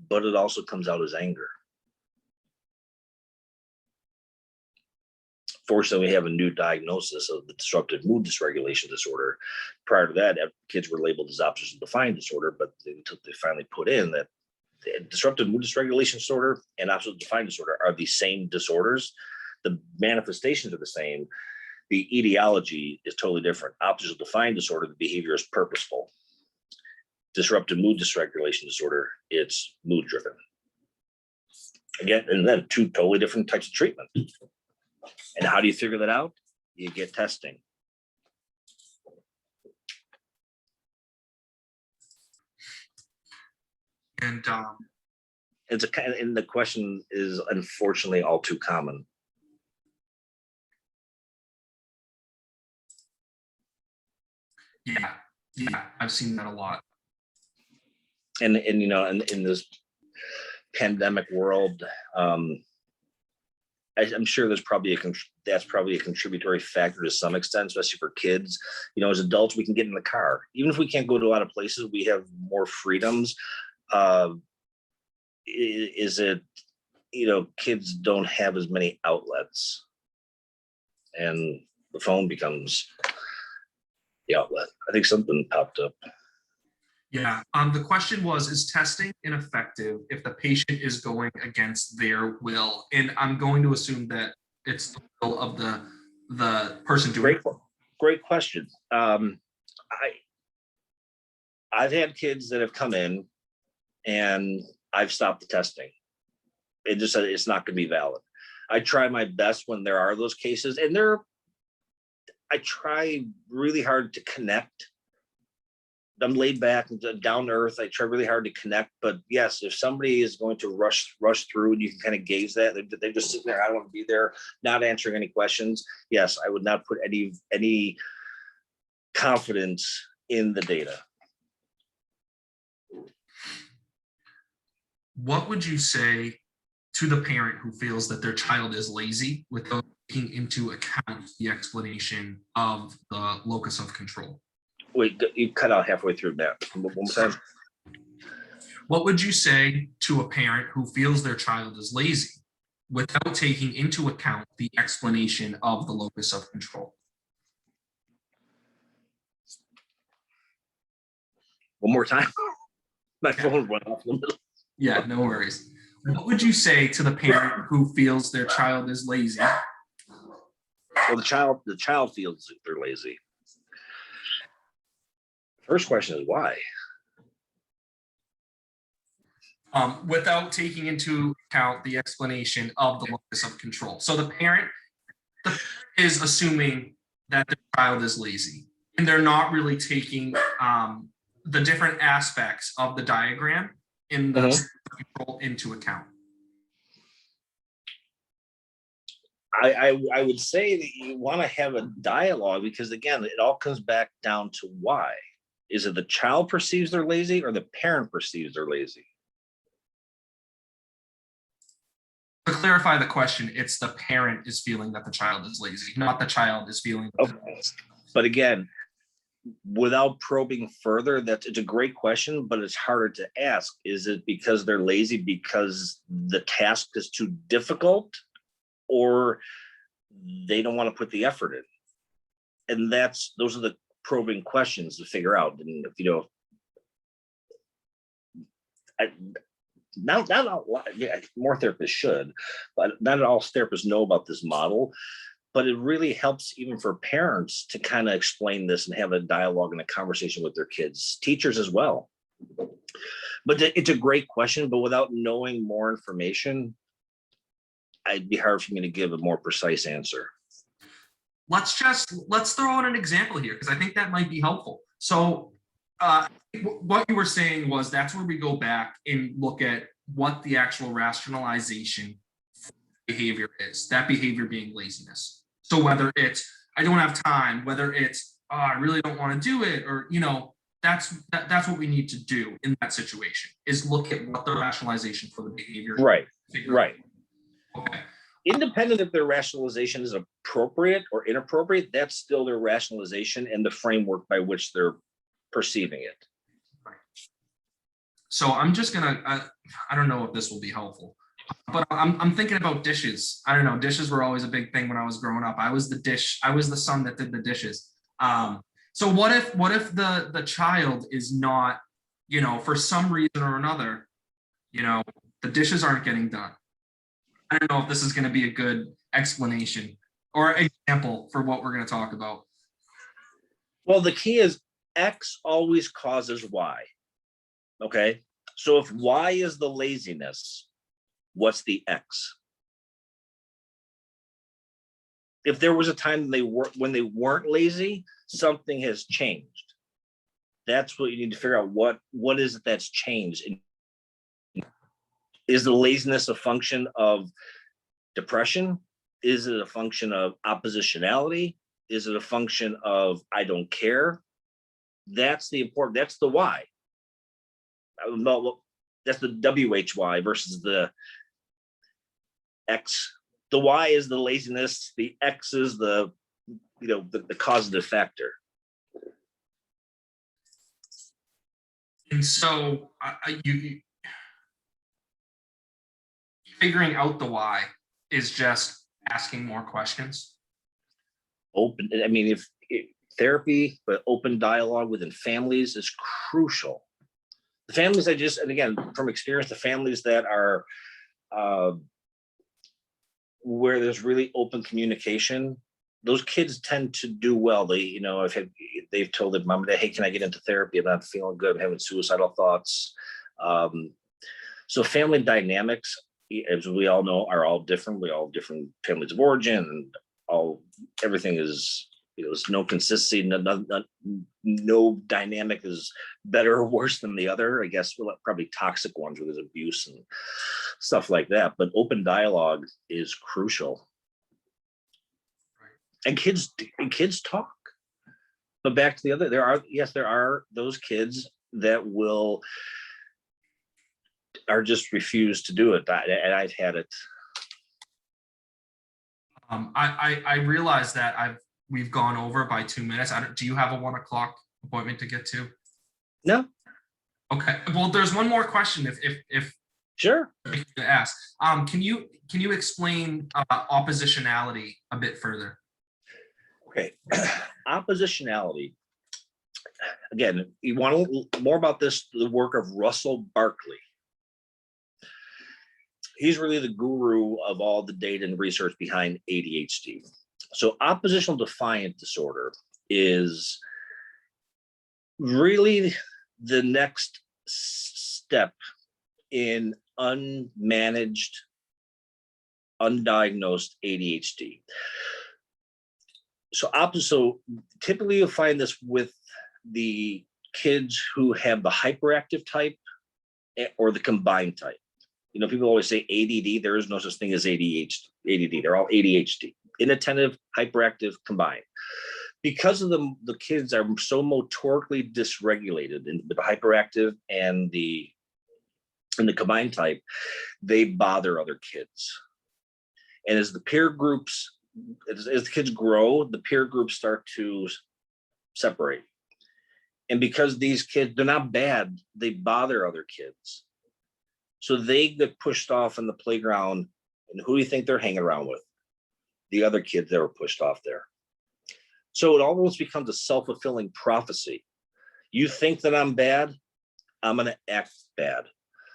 but it also comes out as anger. Fortunately, we have a new diagnosis of the disruptive mood dysregulation disorder. Prior to that, kids were labeled as oppositional defiant disorder, but until they finally put in that disruptive mood dysregulation disorder and oppositional defiant disorder are the same disorders. The manifestations are the same. The etiology is totally different. Oppositional defiant disorder, the behavior is purposeful. Disruptive mood dysregulation disorder, it's mood driven. Again, and then two totally different types of treatment. And how do you figure that out? You get testing.
And
it's and the question is unfortunately all too common.
Yeah, I've seen that a lot.
And in this pandemic world, I'm sure that's probably a contributory factor to some extent, especially for kids. As adults, we can get in the car. Even if we can't go to a lot of places, we have more freedoms. Kids don't have as many outlets, and the phone becomes the outlet. I think something popped up.
Yeah. The question was, is testing ineffective if the patient is going against their will? And I'm going to assume that it's the will of the person doing it.
Great question. I've had kids that have come in and I've stopped the testing. It just said it's not going to be valid. I try my best when there are those cases, and I try really hard to connect. I'm laid back and down to earth. I try really hard to connect, but yes, if somebody is going to rush through, and you can kind of gauge that they're just sitting there, I don't want to be there, not answering any questions. Yes, I would not put any confidence in the data.
What would you say to the parent who feels that their child is lazy without taking into account the explanation of the locus of control?
Wait, you cut out halfway through that. One more time.
What would you say to a parent who feels their child is lazy without taking into account the explanation of the locus of control?
One more time. My phone went off in the middle.
Yeah, no worries. What would you say to the parent who feels their child is lazy?
Well, the child feels they're lazy. First question is why?
Without taking into account the explanation of the locus of control. So the parent is assuming that the child is lazy, and they're not really taking the different aspects of the diagram in the locus of control into account.
I would say that you want to have a dialogue, because again, it all comes back down to why. Is it the child perceives they're lazy or the parent perceives they're lazy?
To clarify the question, it's the parent is feeling that the child is lazy, not the child is feeling.
Okay. But again, without probing further, it's a great question, but it's harder to ask. Is it because they're lazy because the task is too difficult, or they don't want to put the effort in? And those are the probing questions to figure out. And if not all, yeah, more therapists should, but not all therapists know about this model. But it really helps even for parents to kind of explain this and have a dialogue and a conversation with their kids, teachers as well. But it's a great question, but without knowing more information, it'd be hard for me to give a more precise answer.
Let's throw out an example here, because I think that might be helpful. So what you were saying was that's where we go back and look at what the actual rationalization behavior is, that behavior being laziness. So whether it's I don't have time, whether it's I really don't want to do it, or that's what we need to do in that situation, is look at what the rationalization for the behavior.
Right.
Okay.
Independent if their rationalization is appropriate or inappropriate, that's still their rationalization and the framework by which they're perceiving it.
Right. So I'm just gonna, I don't know if this will be helpful, but I'm thinking about dishes. I don't know, dishes were always a big thing when I was growing up. I was the son that did the dishes. So what if the child is not, for some reason or another, the dishes aren't getting done. I don't know if this is going to be a good explanation or example for what we're going to talk about.
Well, the key is X always causes Y. Okay. So if Y is the laziness, what's the X? If there was a time when they weren't lazy, something has changed. That's what you need to figure out. What is it that's changed? Is the laziness a function of depression? Is it a function of oppositionality? Is it a function of I don't care? That's the why. That's the WHY versus the X. The Y is the laziness. The X is the causative factor.
And so you figuring out the why is just asking more questions.
Open. I mean, if therapy, but open dialogue within families is crucial. The families and again, from experience, the families that are where there's really open communication, those kids tend to do well. They've told their mom, hey, can I get into therapy? I'm not feeling good. I'm having suicidal thoughts. So family dynamics, as we all know, are all different. We all have different families of origin, and everything is, there's no consistency. No dynamic is better or worse than the other. I guess probably toxic ones where there's abuse and stuff like that. But open dialogue is crucial. And kids talk. But back to the other, there are those kids that are just refused to do it. And I've had it.
I realize that we've gone over by 2 minutes. Do you have a 1 o'clock appointment to get to?
No.
Okay. Well, there's one more question if
Sure.
to ask. Can you explain oppositionality a bit further?
Okay. Oppositionality. Again, you want to learn more about this, the work of Russell Barkley. He's really the guru of all the data and research behind ADHD. So oppositional defiant disorder is really the next step in unmanaged, undiagnosed ADHD. So typically you'll find this with the kids who have the hyperactive type or the combined type. People always say ADD. There is no such thing as ADD. They're all ADHD, inattentive, hyperactive, combined. Because of the kids are so motorically dysregulated in the hyperactive and the combined type, they bother other kids. And as the peer groups, as the kids grow, the peer groups start to separate. And because these kids, they're not bad, they bother other kids. So they get pushed off in the playground. And who do you think they're hanging around with? The other kids that were pushed off there. So it almost becomes a self-fulfilling prophecy. You think that I'm bad, I'm going to act bad.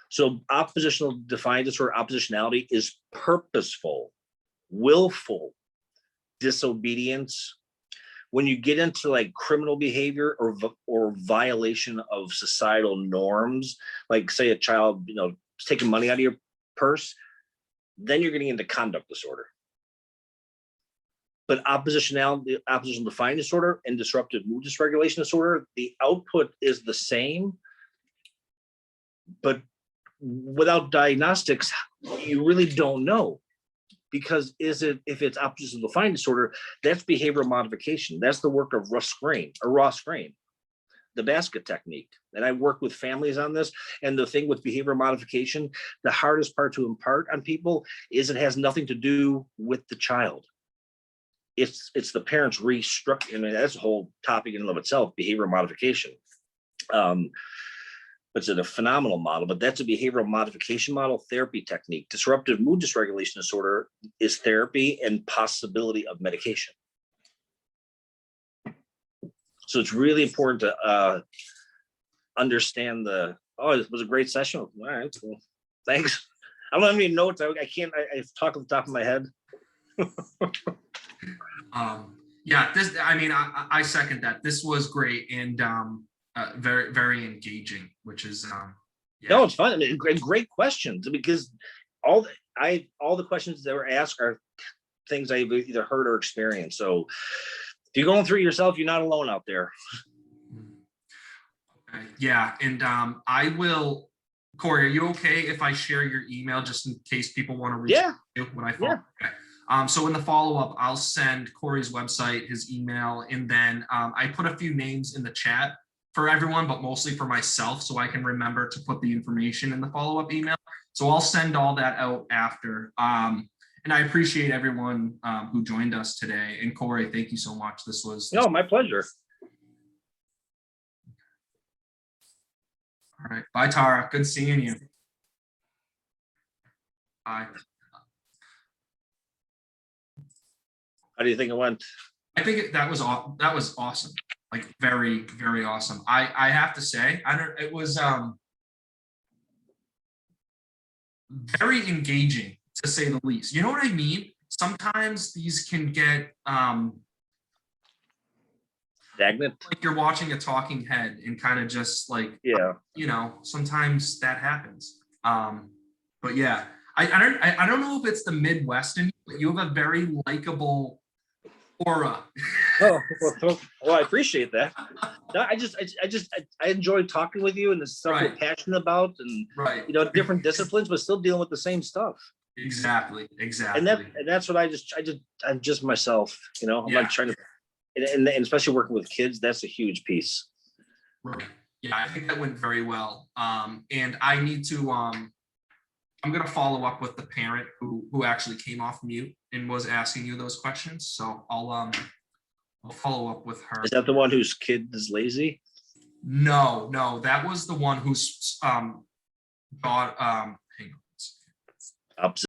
So oppositional defiant disorder, oppositionality is purposeful, willful disobedience. When you get into like criminal behavior or violation of societal norms, like say a child, is taking money out of your purse, then you're getting into conduct disorder. But oppositional defiant disorder and disruptive mood dysregulation disorder, the output is the same, but without diagnostics, you really don't know. Because if it's oppositional defiant disorder, that's behavioral modification. That's the work of Ross Green, the basket technique. And I work with families on this. And the thing with behavioral modification, the hardest part to impart on people is it has nothing to do with the child. It's the parents restructuring. I mean, that's a whole topic in and of itself, behavioral modification. It's a phenomenal model, but that's a behavioral modification model therapy technique. Disruptive mood dysregulation disorder is therapy and possibility of medication. So it's really important to understand it was a great session. All right, well, thanks. I don't have any notes. I talk off the top of my head.
Yeah, I second that. This was great and very, very engaging, which is yeah.
No, it's fun. I mean, great questions, because all the questions that were asked are things I've either heard or experienced. So if you're going through it yourself, you're not alone out there.
Okay. Yeah, and I will. Corey, are you okay if I share your email just in case people want to reach out to you when I follow?
Yeah.
Okay. So in the follow-up, I'll send Corey's website, his email, and then I put a few names in the chat for everyone, but mostly for myself, so I can remember to put the information in the follow-up email. So I'll send all that out after. And I appreciate everyone who joined us today. And Corey, thank you so much. This was
my pleasure.
All right. Bye, Tara. Good seeing you. Bye.
How do you think it went?
I think that was awesome. Like very, very awesome. I have to say, it was very engaging, to say the least. You know what I mean? Sometimes these can get
Stagnant.
like you're watching a talking head and kind of just like,
Yeah.
sometimes that happens. But yeah, I don't know if it's the Midwest in you, but you have a very likable aura.
Oh, well, I appreciate that. No, I enjoy talking with you and the stuff we're
Right.
passionate about, and
Right.
different disciplines, but still dealing with the same stuff.
Exactly.
And that's what I'm just myself. I'm
Yeah.
not trying to, and especially working with kids, that's a huge piece.
Right. Yeah, I think that went very well. And I need to I'm gonna follow up with the parent who actually came off mute and was asking you those questions. So I'll follow up with her.
Is that the one whose kid is lazy?
No, that was the one whose hang on.
Opposite.